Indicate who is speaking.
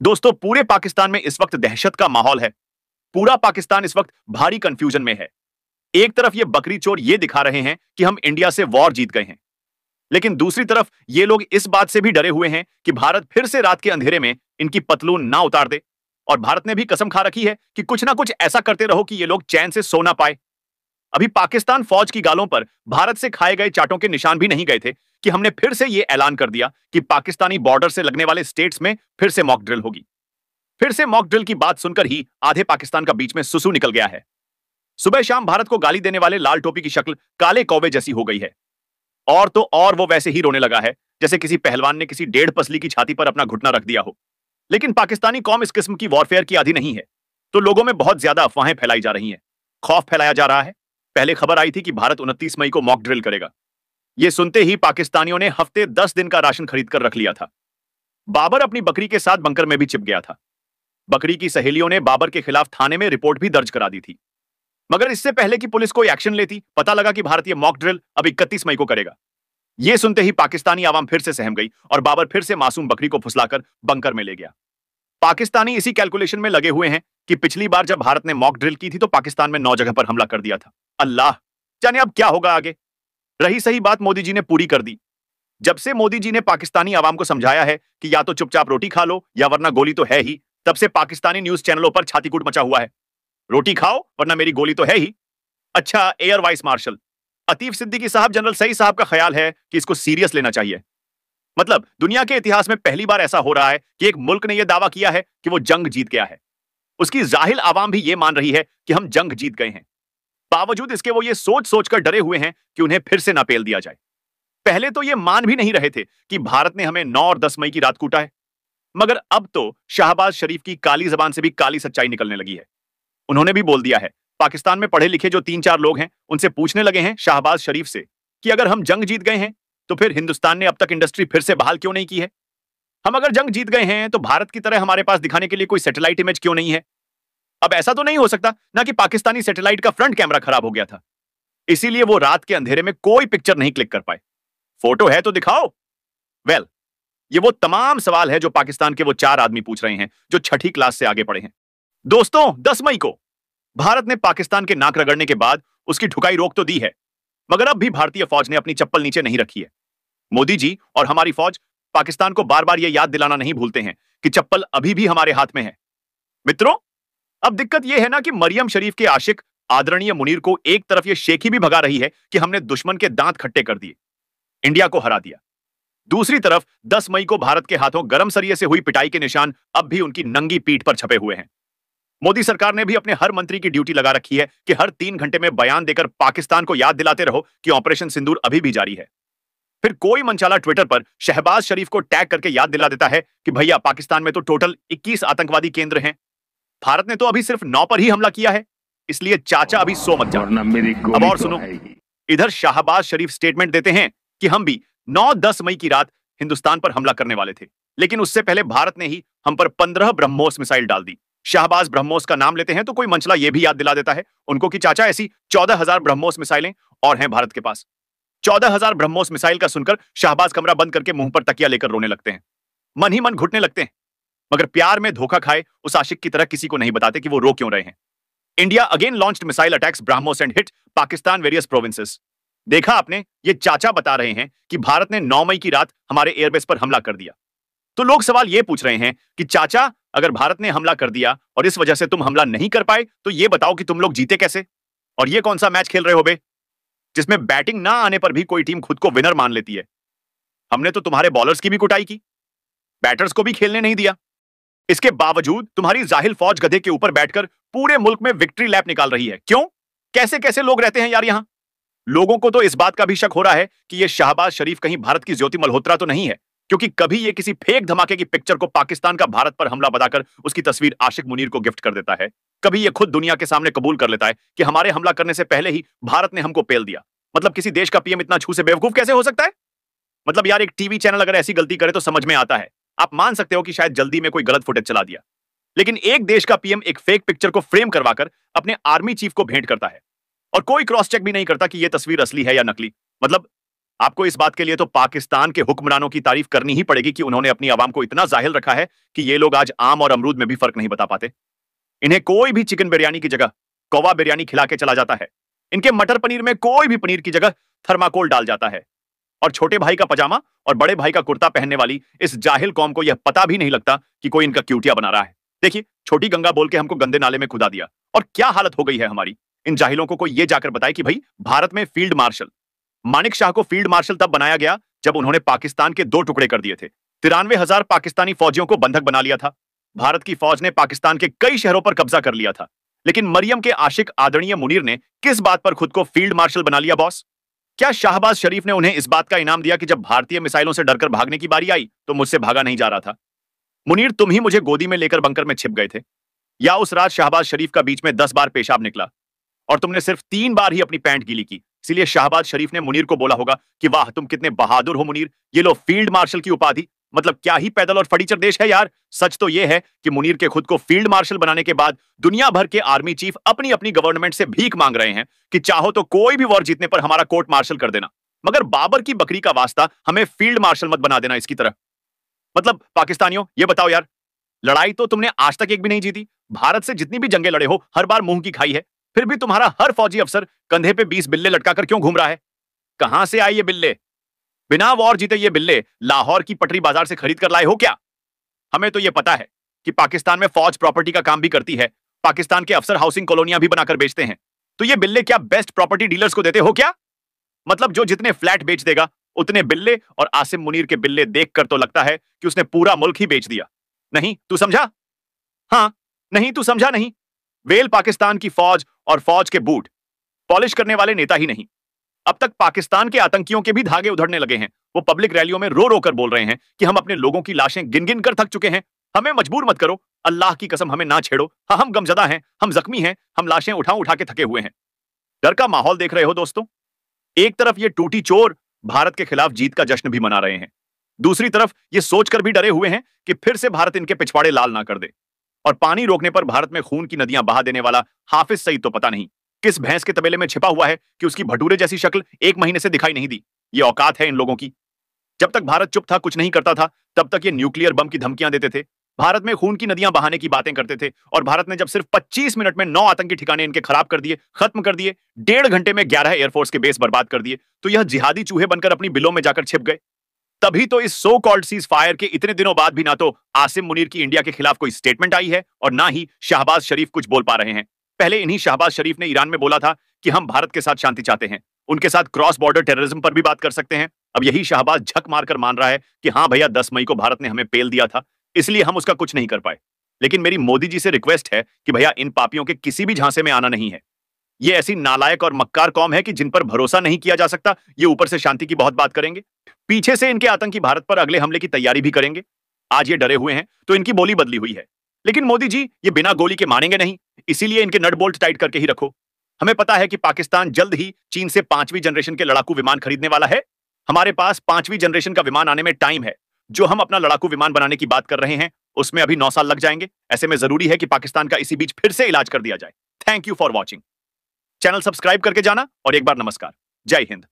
Speaker 1: दोस्तों, पूरे पाकिस्तान में इस वक्त दहशत का माहौल है। पूरा पाकिस्तान इस वक्त भारी कंफ्यूजन में है। एक तरफ ये बकरी चोर ये दिखा रहे हैं कि हम इंडिया से वॉर जीत गए हैं, लेकिन दूसरी तरफ ये लोग इस बात से भी डरे हुए हैं कि भारत फिर से रात के अंधेरे में इनकी पतलून ना उतार दे। और भारत ने भी कसम खा रखी है कि कुछ ना कुछ ऐसा करते रहो कि ये लोग चैन से सो ना पाए। अभी पाकिस्तान फौज की गालों पर भारत से खाए गए चाटों के निशान भी नहीं गए थे कि हमने फिर से ये ऐलान कर दिया कि पाकिस्तानी बॉर्डर से लगने वाले स्टेट्स में फिर से मॉक ड्रिल होगी। फिर से मॉक ड्रिल की बात सुनकर ही आधे पाकिस्तान का बीच में सुसु निकल गया है। सुबह शाम भारत को गाली देने वाले लाल टोपी की शक्ल काले कौवे जैसी हो गई है। और तो और वो वैसे ही रोने लगा है जैसे किसी पहलवान ने किसी 1.5 पसली की छाती पर अपना घुटना रख दिया हो। लेकिन पाकिस्तानी कौम इस किस्म की वॉरफेयर की आदी नहीं है, तो लोगों में बहुत ज्यादा अफवाहें फैलाई जा रही हैं, खौफ फैलाया जा रहा है। पहले खबर आई थी कि भारत 29 मई को मॉक ड्रिल करेगा। यह सुनते ही पाकिस्तानियों ने हफ्ते 10 दिन का राशन खरीद कर रख लिया था। बाबर अपनी बकरी के साथ बंकर में भी छिप गया था। बकरी की सहेलियों ने बाबर के खिलाफ थाने में रिपोर्ट भी दर्ज करा दी थी। मगर इससे पहले कि पुलिस कोई एक्शन लेती, पता लगा कि भारत ये मॉक ड्रिल अब 31 मई को करेगा। यह सुनते ही पाकिस्तानी आवाम फिर से सहम गई और बाबर फिर से मासूम बकरी को फुसलाकर बंकर में ले गया। पाकिस्तानी इसी कैलकुलेशन में लगे हुए हैं कि पिछली बार जब भारत ने मॉक ड्रिल की थी तो पाकिस्तान में 9 जगह पर हमला कर दिया था। अल्लाह जाने अब क्या होगा आगे। रही सही बात मोदी जी ने पूरी कर दी। जब से मोदी जी ने पाकिस्तानी आवाम को समझाया है कि या तो चुपचाप रोटी खा लो या वरना गोली तो है ही, तब से पाकिस्तानी न्यूज चैनलों पर छातीकूट मचा हुआ है। रोटी खाओ वरना मेरी गोली तो है ही। अच्छा, air vice marshal Atif Siddiqui साहब, जनरल सईद साहब का ख्याल है कि इसको सीरियस लेना चाहिए। मतलब दुनिया के इतिहास में पहली बार ऐसा हो रहा है कि एक मुल्क ने यह दावा किया है कि वो जंग जीत गया है। उसकी जाहिल आवाम भी यह मान रही है कि हम जंग जीत गए हैं। बावजूद इसके वो ये सोच सोचकर डरे हुए हैं कि उन्हें फिर से नपेल दिया जाए। पहले तो ये मान भी नहीं रहे थे कि भारत ने हमें 9 और 10 मई की रात कूटा है, मगर अब तो शाहबाज शरीफ की काली जबान से भी काली सच्चाई निकलने लगी है। उन्होंने भी बोल दिया है। पाकिस्तान में पढ़े लिखे जो 3-4 लोग हैं उनसे पूछने लगे हैं शाहबाज शरीफ से कि अगर हम जंग जीत गए हैं तो फिर हिंदुस्तान ने अब तक इंडस्ट्री फिर से बहाल क्यों नहीं की है? हम अगर जंग जीत गए हैं तो भारत की तरह हमारे पास दिखाने के लिए कोई सैटेलाइट इमेज क्यों नहीं है? अब ऐसा तो नहीं हो सकता ना कि पाकिस्तानी सैटेलाइट का फ्रंट कैमरा खराब हो गया था, इसीलिए वो रात के अंधेरे में कोई पिक्चर नहीं क्लिक कर पाए। फोटो है तो दिखाओ। वेल, ये वो तमाम सवाल है जो पाकिस्तान के वो 4 आदमी पूछ रहे हैं जो छठी क्लास से आगे पढ़े हैं। दोस्तों, 10 मई को भारत ने पाकिस्तान के नाक रगड़ने के बाद उसकी ठुकाई रोक तो दी है, मगर अब भी भारतीय फौज ने अपनी चप्पल नीचे नहीं रखी है। मोदी जी और हमारी फौज पाकिस्तान को बार बार यह याद दिलाना नहीं भूलते हैं कि चप्पल अभी भी हमारे हाथ में है। मित्रों, अब दिक्कत यह है ना कि मरियम शरीफ के आशिक आदरणीय मुनीर को एक तरफ यह शेखी भी भगा रही है कि हमने दुश्मन के दांत खट्टे कर दिए, इंडिया को हरा दिया। दूसरी तरफ 10 मई को भारत के हाथों गरम सरिये से हुई पिटाई के निशान अब भी उनकी नंगी पीठ पर छपे हुए हैं। मोदी सरकार ने भी अपने हर मंत्री की ड्यूटी लगा रखी है कि हर 3 घंटे में बयान देकर पाकिस्तान को याद दिलाते रहो कि ऑपरेशन सिंदूर अभी भी जारी है। फिर कोई मनचाला ट्विटर पर शहबाज शरीफ को टैग करके याद दिला देता है कि भैया पाकिस्तान में तो टोटल 21 आतंकवादी केंद्र हैं, भारत ने तो अभी सिर्फ 9 पर ही हमला किया है, इसलिए चाचा अभी सो मत जाओ। अब और सुनो, इधर शाहबाज शरीफ स्टेटमेंट देते हैं कि हम भी 9-10 मई की रात हिंदुस्तान पर हमला करने वाले थे, लेकिन उससे पहले भारत ने ही हम पर 15 ब्रह्मोस मिसाइल डाल दी। शाहबाज ब्रह्मोस का नाम लेते हैं तो कोई मंचला यह भी याद दिला देता है उनको कि चाचा ऐसी 14,000 ब्रह्मोस मिसाइलें और हैं भारत के पास। 14,000 ब्रह्मोस मिसाइल का सुनकर शाहबाज कमरा बंद करके मुंह पर तकिया लेकर रोने लगते हैं, मन ही मन घुटने लगते हैं, मगर प्यार में धोखा खाए उस आशिक की तरह किसी को नहीं बताते कि वो रो क्यों रहे हैं। India again launched missile attacks BrahMos and hit Pakistan various provinces. देखा आपने, ये चाचा बता रहे हैं कि भारत ने 9 मई की रात हमारे एयरबेस पर हमला कर दिया। तो लोग सवाल ये पूछ रहे हैं कि चाचा, अगर भारत ने हमला कर दिया और इस वजह से तुम हमला नहीं कर पाए तो ये बताओ कि तुम लोग जीते कैसे? और ये कौन सा मैच खेल रहे हो बे, जिसमें बैटिंग ना आने पर भी कोई टीम खुद को विनर मान लेती है? हमने तो तुम्हारे बॉलर्स की भी कुटाई की, बैटर्स को भी खेलने नहीं दिया। इसके बावजूद तुम्हारी जाहिल फौज गधे के ऊपर बैठकर पूरे मुल्क में विक्ट्री लैप निकाल रही है। क्यों? कैसे कैसे लोग रहते हैं यार यहां। लोगों को तो इस बात का भी शक हो रहा है कि यह शाहबाज शरीफ कहीं भारत की ज्योति मल्होत्रा तो नहीं है, क्योंकि कभी ये किसी फेक धमाके की पिक्चर को पाकिस्तान का भारत पर हमला बताकर उसकी तस्वीर आशिक मुनीर को गिफ्ट कर देता है, कभी ये खुद दुनिया के सामने कबूल कर लेता है कि हमारे हमला करने से पहले ही भारत ने हमको पेल दिया। मतलब किसी देश का पीएम इतना छू से बेवकूफ कैसे हो सकता है? मतलब यार, एक टीवी चैनल अगर ऐसी गलती करे तो समझ में आता है, आप मान सकते हो कि शायद जल्दी में कोई गलत फुटेज चला दिया, लेकिन एक देश का पीएम एक फेक पिक्चर को फ्रेम करवाकर अपने आर्मी चीफ को भेंट करता है और कोई क्रॉस चेक भी नहीं करता कि यह तस्वीर असली है या नकली। मतलब आपको इस बात के लिए तो पाकिस्तान के हुक्मरानों की तारीफ करनी ही पड़ेगी कि उन्होंने अपनी आवाम को इतना जाहिल रखा है कि ये लोग आज आम और अमरूद में भी फर्क नहीं बता पाते। इन्हें कोई भी चिकन बिरयानी की जगह कौवा बिरयानी खिला के चला जाता है। इनके मटर पनीर में कोई भी पनीर की जगह थर्माकोल डाल जाता है। और छोटे भाई का पजामा और बड़े भाई का कुर्ता पहनने वाली इस जाहिल कौम को यह पता भी नहीं लगता कि कोई इनका क्यूटिया बना रहा है। देखिए, छोटी गंगा बोल के हमको गंदे नाले में खुदा दिया, और क्या हालत हो गई है हमारी। इन जाहिलों को कोई ये जाकर बताए कि भाई, भारत में फील्ड मार्शल मानिक शाह को फील्ड मार्शल तब बनाया गया जब उन्होंने पाकिस्तान के 2 टुकड़े कर दिए थे। 93,000 पाकिस्तानी फौजियों को बंधक बना लिया था। भारत की फौज ने पाकिस्तान के कई शहरों पर कब्जा कर लिया था। लेकिन मरियम के आशिक आदरणीय मुनीर ने किस बात पर खुद को फील्ड मार्शल बना लिया बॉस? क्या शाहबाज शरीफ ने उन्हें इस बात का इनाम दिया कि जब भारतीय मिसाइलों से डरकर भागने की बारी आई तो मुझसे भागा नहीं जा रहा था? मुनीर, तुम ही मुझे गोदी में लेकर बंकर में छिप गए थे, या उस रात शहबाज शरीफ का बीच में 10 बार पेशाब निकला और तुमने सिर्फ 3 बार ही अपनी पैंट गीली की, इसलिए शहबाज शरीफ ने मुनीर को बोला होगा कि वाह, तुम कितने बहादुर हो मुनीर, ये लो फील्ड मार्शल की उपाधि। मतलब क्या ही पैदल और फटीचर देश है यार। सच तो यह है कि मुनीर के खुद को फील्ड मार्शल बनाने के बाद दुनिया भर के आर्मी चीफ अपनी अपनी गवर्नमेंट से भीख मांग रहे हैं कि चाहो तो कोई भी वॉर जीतने पर हमारा कोर्ट मार्शल कर देना, मगर बाबर की बकरी का वास्ता हमें फील्ड मार्शल मत बना देना इसकी तरह। मतलब पाकिस्तानियों, ये बताओ यार, लड़ाई तो तुमने आज तक एक भी नहीं जीती। भारत से जितनी भी जंगें लड़े हो, हर बार मुंह की खाई है। फिर भी तुम्हारा हर फौजी अफसर कंधे पे 20 बिल्ले लटकाकर क्यों घूम रहा है? कहां से आए ये बिल्ले? बिना वॉर जीते ये बिल्ले लाहौर की पटरी बाजार से खरीद कर लाए हो क्या? हमें तो ये पता है कि पाकिस्तान में फौज प्रॉपर्टी का काम भी करती है। पाकिस्तान के अफसर हाउसिंग कॉलोनियां भी बनाकर बेचते हैं। तो ये बिल्ले क्या बेस्ट प्रॉपर्टी डीलर्स को देते हो क्या? मतलब जो जितने फ्लैट बेच देगा उतने बिल्ले, और आसिम मुनीर के बिल्ले देखकर तो लगता है कि उसने पूरा मुल्क ही बेच दिया। नहीं तू समझा? हाँ, नहीं तू समझा नहीं। वेल पाकिस्तान की फौज और फौज के बूट पॉलिश करने वाले नेता ही नहीं, अब तक पाकिस्तान के आतंकियों के भी धागे उधड़ने लगे हैं। वो पब्लिक रैलियों में रो रो कर बोल रहे हैं कि हम अपने लोगों की लाशें गिन गिन कर थक चुके हैं, हमें मजबूर मत करो, अल्लाह की कसम हमें ना छेड़ो, हाँ हम गमजदा हैं, हम जख्मी हैं, हम लाशें उठा उठा के थके हुए हैं। डर का माहौल देख रहे हो दोस्तों। एक तरफ ये टूटी चोर भारत के खिलाफ जीत का जश्न भी मना रहे हैं, दूसरी तरफ ये सोचकर भी डरे हुए हैं कि फिर से भारत इनके पिछवाड़े लाल ना कर दे। और पानी रोकने पर भारत में खून की नदियां बहा देने वाला हाफिज सईद तो पता नहीं किस भैंस के तबेले में छिपा हुआ है कि उसकी भटूरे जैसी शक्ल 1 महीने से दिखाई नहीं दी। ये औकात है इन लोगों की। जब तक भारत चुप था, कुछ नहीं करता था, तब तक ये न्यूक्लियर बम की धमकियां देते थे, भारत में खून की नदियां बहाने की बातें करते थे। और भारत ने जब सिर्फ 25 मिनट में 9 आतंकी ठिकाने इनके खराब कर दिए, खत्म कर दिए, 1.5 घंटे में 11 एयरफोर्स के बेस बर्बाद कर दिए, तो यह जिहादी चूहे बनकर अपनी बिलों में जाकर छिप गए। तभी तो इस सो कॉल्ड सीज फायर के इतने दिनों बाद भी ना तो आसिम मुनीर की इंडिया के खिलाफ कोई स्टेटमेंट आई है और ना ही शहबाज शरीफ कुछ बोल पा रहे हैं। पहले इन्हीं शहबाज शरीफ ने ईरान में बोला था कि हम भारत के साथ शांति चाहते हैं, उनके साथ क्रॉस बॉर्डर टेररिज्म पर भी बात कर सकते हैं। अब यही शहबाज झक मारकर मान रहा है कि हाँ भैया, 10 मई को भारत ने हमें पेल दिया था, इसलिए हम उसका कुछ नहीं कर पाए। लेकिन मेरी मोदी जी से रिक्वेस्ट है कि भैया, इन पापियों के किसी भी झांसे में आना नहीं है। ये ऐसी नालायक और मक्कार कौम है कि जिन पर भरोसा नहीं किया जा सकता। ये ऊपर से शांति की बहुत बात करेंगे, पीछे से इनके आतंकी भारत पर अगले हमले की तैयारी भी करेंगे। आज ये डरे हुए हैं तो इनकी बोली बदली हुई है, लेकिन मोदी जी ये बिना गोली के मानेंगे नहीं, इसीलिए इनके नट बोल्ट टाइट करके ही रखो। हमें पता है कि पाकिस्तान जल्द ही चीन से 5वीं जनरेशन के लड़ाकू विमान खरीदने वाला है। हमारे पास 5वीं जनरेशन का विमान आने में टाइम है। जो हम अपना लड़ाकू विमान बनाने की बात कर रहे हैं उसमें अभी 9 साल लग जाएंगे। ऐसे में जरूरी है कि पाकिस्तान का इसी बीच फिर से इलाज कर दिया जाए। Thank you for watching. Channel subscribe करके जाना और एक बार नमस्कार। जय हिंद।